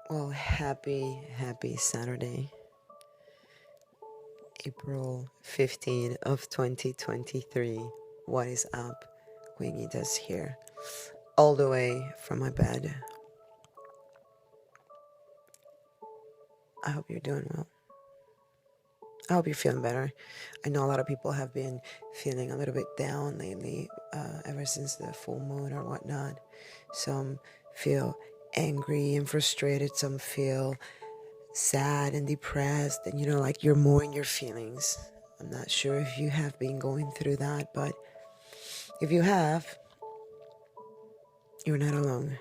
Well, happy Saturday, April 15 of 2023. What is up? Queenetus here, all the way from my bed. I hope you're doing well. I hope you're feeling better. I know a lot of people have been feeling a little bit down lately, ever since the full moon or whatnot. Some feel angry and frustrated, some feel sad and depressed, and like you're more in your feelings. I'm not sure if you have been going through that, but if you have, you're not alone.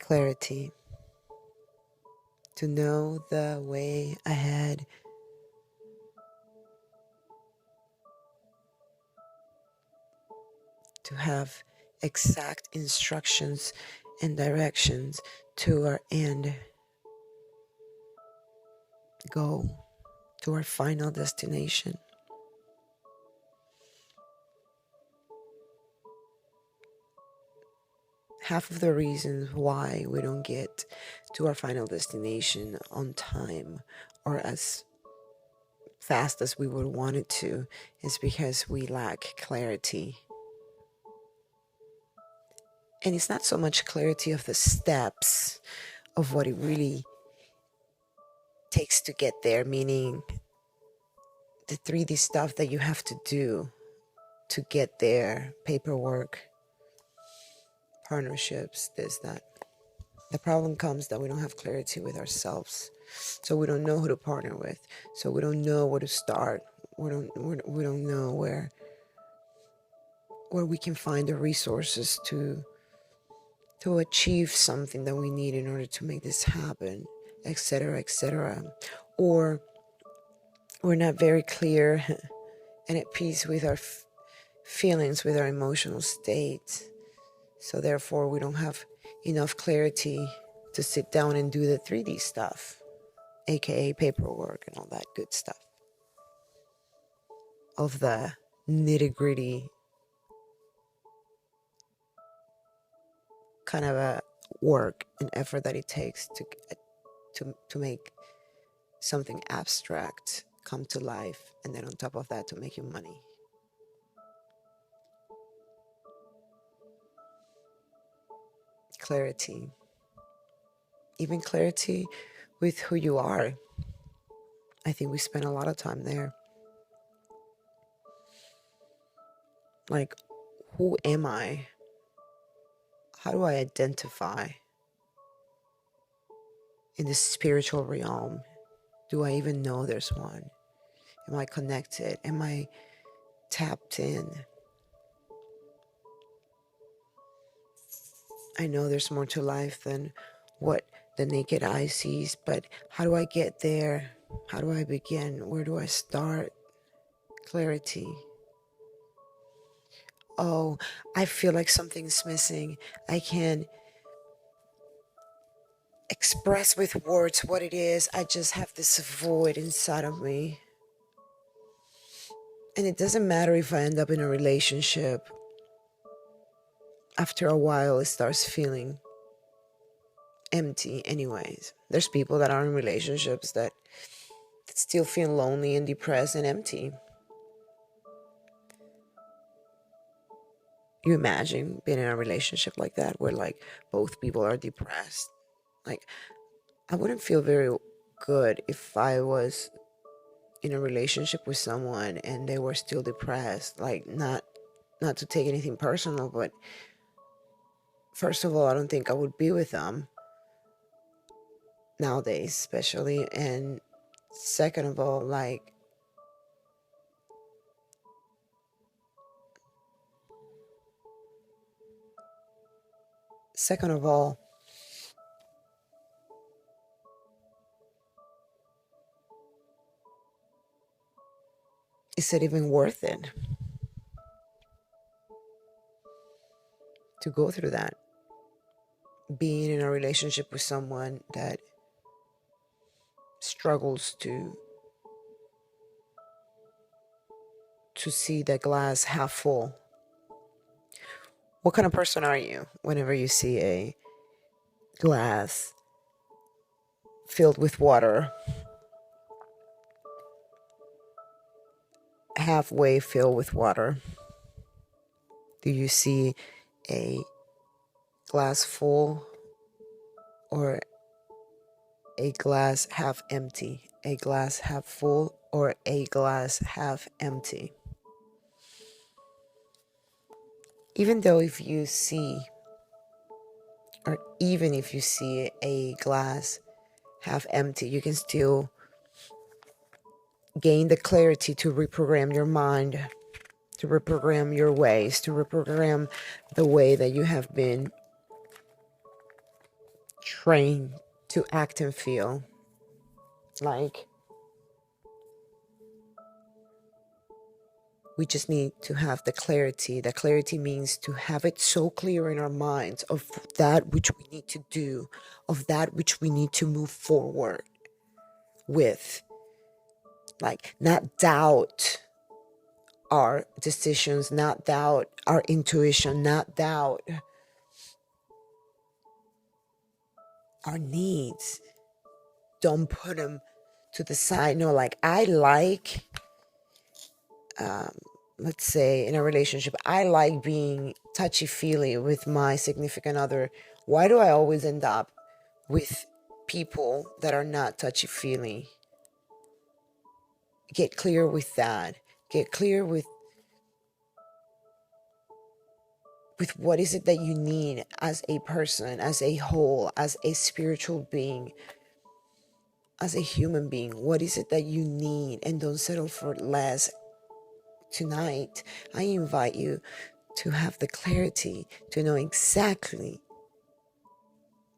Clarity, to know the way ahead, to have exact instructions and directions to our end goal, to our final destination. Half of the reasons why we don't get to our final destination on time or as fast as we would want it to is because we lack clarity. And it's not so much clarity of the steps of what it really takes to get there, meaning the 3D stuff that you have to do to get there, paperwork, partnerships, this, that. The problem comes that we don't have clarity with ourselves. So we don't know who to partner with. So we don't know where to start. We don't know where we can find the resources to achieve something that we need in order to make this happen, etc., etc. Or we're not very clear and at peace with our feelings, with our emotional state. So therefore, we don't have enough clarity to sit down and do the 3D stuff, aka paperwork and all that good stuff of the nitty-gritty kind of a work and effort that it takes to make something abstract come to life, and then on top of that to make you money. Clarity, even clarity with who you are. I think we spend a lot of time there. Like, who am I? How do I identify in the spiritual realm? Do I even know there's one? Am I connected? Am I tapped in? I know there's more to life than what the naked eye sees, but how do I get there? How do I begin? Where do I start? Clarity. Oh, I feel like something's missing. I can express with words what it is. I just have this void inside of me. And it doesn't matter if I end up in a relationship. After a while, it starts feeling empty anyways. There's people that are in relationships that still feel lonely and depressed and empty. You imagine being in a relationship like that where like both people are depressed. Like, I wouldn't feel very good if I was in a relationship with someone and they were still depressed. Like, not to take anything personal, but first of all, I don't think I would be with them nowadays, especially. And second of all, second of all, is it even worth it to go through that? Being in a relationship with someone that struggles to to see the glass half full. What kind of person are you whenever you see a glass filled with water, halfway filled with water? Do you see a glass full or a glass half empty? A glass half full or a glass half empty? Even though if you see, or even if you see a glass half empty, you can still gain the clarity to reprogram your mind, to reprogram your ways, to reprogram the way that you have been trained to act and feel. Like, we just need to have the clarity. The clarity means to have it so clear in our minds of that which we need to do, of that which we need to move forward with. Like, not doubt our decisions, not doubt our intuition, not doubt our needs. Don't put them to the side. No, like, I like, let's say in a relationship, I like being touchy-feely with my significant other. Why do I always end up with people that are not touchy-feely? Get clear with that. Get clear with what is it that you need as a person, as a whole, as a spiritual being, as a human being. What is it that you need? And don't settle for less. Tonight, I invite you to have the clarity to know exactly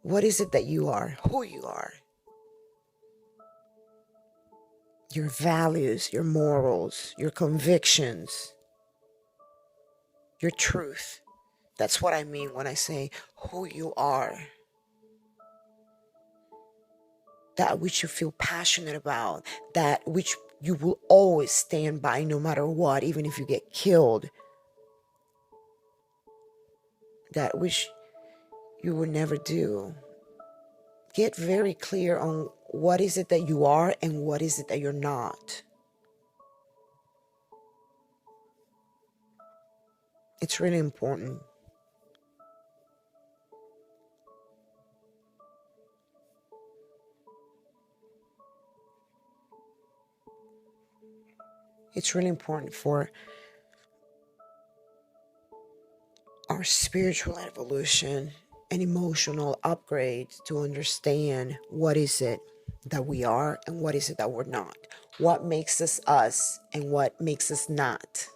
what is it that you are, who you are, your values, your morals, your convictions, your truth. That's what I mean when I say who you are. That which you feel passionate about, that which you will always stand by no matter what, even if you get killed. That which you will never do. Get very clear on what is it that you are and what is it that you're not. It's really important. It's really important for our spiritual evolution and emotional upgrade to understand what is it that we are and what is it that we're not. What makes us us and what makes us not.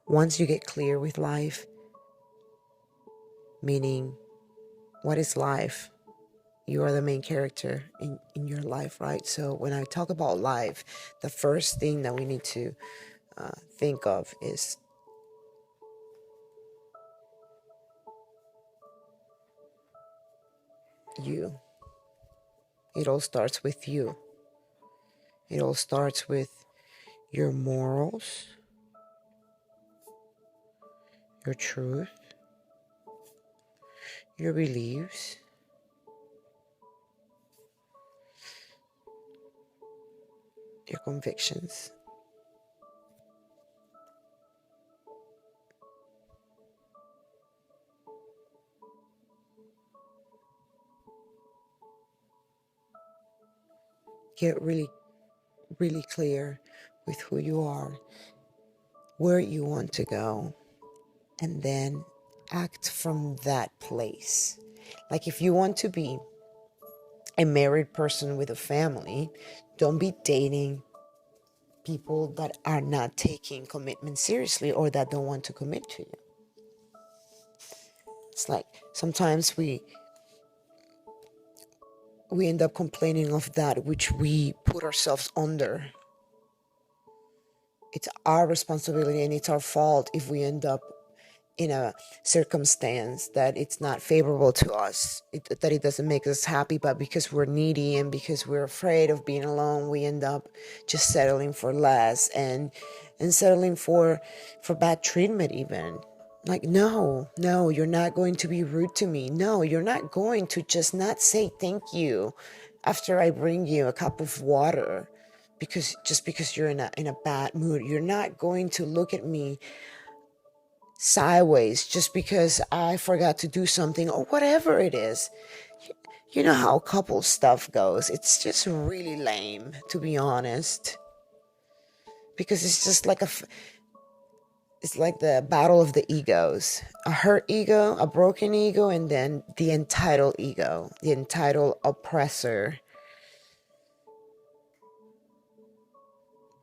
Once you get clear with life, meaning what is life? You are the main character in your life, right? So when I talk about life, the first thing that we need to think of is you. It all starts with you. It all starts with your morals, your truth, your beliefs, your convictions. Get really, really clear with who you are, where you want to go, and then act from that place. Like, if you want to be a married person with a family, don't be dating people that are not taking commitment seriously or that don't want to commit to you. It's like sometimes we end up complaining of that which we put ourselves under. It's our responsibility and it's our fault if we end up in a circumstance that it's not favorable to us, that it doesn't make us happy, but because we're needy and because we're afraid of being alone, we end up just settling for less and settling for bad treatment even. Like, no, you're not going to be rude to me. No, you're not going to just not say thank you after I bring you a cup of water because you're in a bad mood. You're not going to look at me sideways just because I forgot to do something or whatever it is. You know how couple stuff goes. It's just really lame, to be honest, because it's just like it's like the battle of the egos, a hurt ego, a broken ego, and then the entitled ego, the entitled oppressor.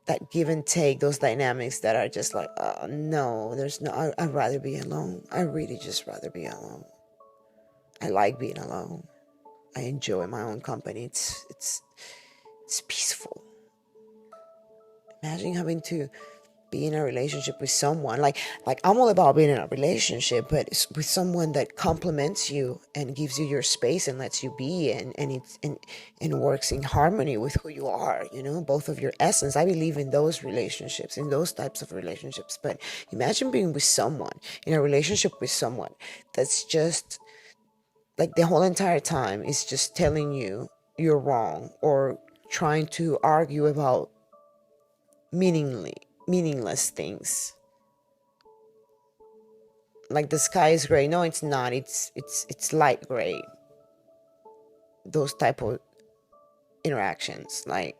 That give and take, those dynamics that are just like, no, there's no, I'd rather be alone. I really just rather be alone. I like being alone. I enjoy my own company. It's peaceful. Imagine having to be in a relationship with someone like I'm all about being in a relationship, but it's with someone that complements you and gives you your space and lets you be and works in harmony with who you are, both of your essence. I believe in those relationships, in those types of relationships. But imagine being with someone, in a relationship with someone that's just like the whole entire time is just telling you you're wrong or trying to argue about meaningless things. Like the sky is gray. No, it's not. It's light gray. Those type of interactions, like,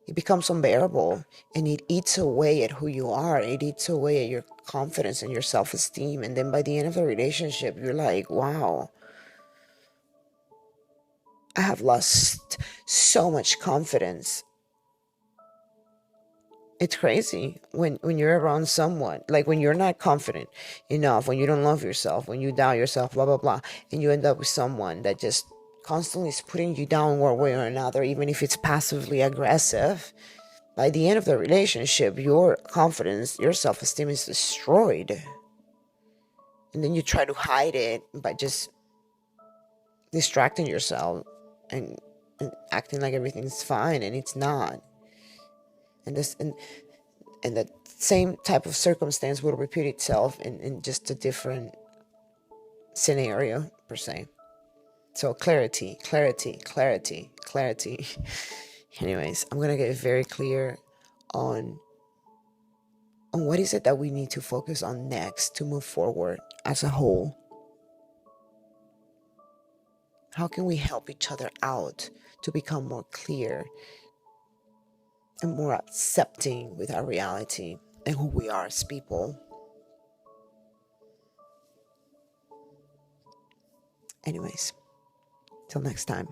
it becomes unbearable and it eats away at who you are. It eats away at your confidence and your self-esteem. And then by the end of the relationship, you're like, wow, I have lost so much confidence. It's crazy when you're around someone, like when you're not confident enough, when you don't love yourself, when you doubt yourself, blah, blah, blah, and you end up with someone that just constantly is putting you down one way or another, even if it's passively aggressive. By the end of the relationship, your confidence, your self-esteem is destroyed. And then you try to hide it by just distracting yourself and acting like everything's fine, and it's not. And the same type of circumstance will repeat itself in just a different scenario, per se. So clarity. Anyways, I'm gonna get very clear on what is it that we need to focus on next to move forward as a whole. How can we help each other out to become more clear and more accepting with our reality and who we are as people? Anyways, till next time.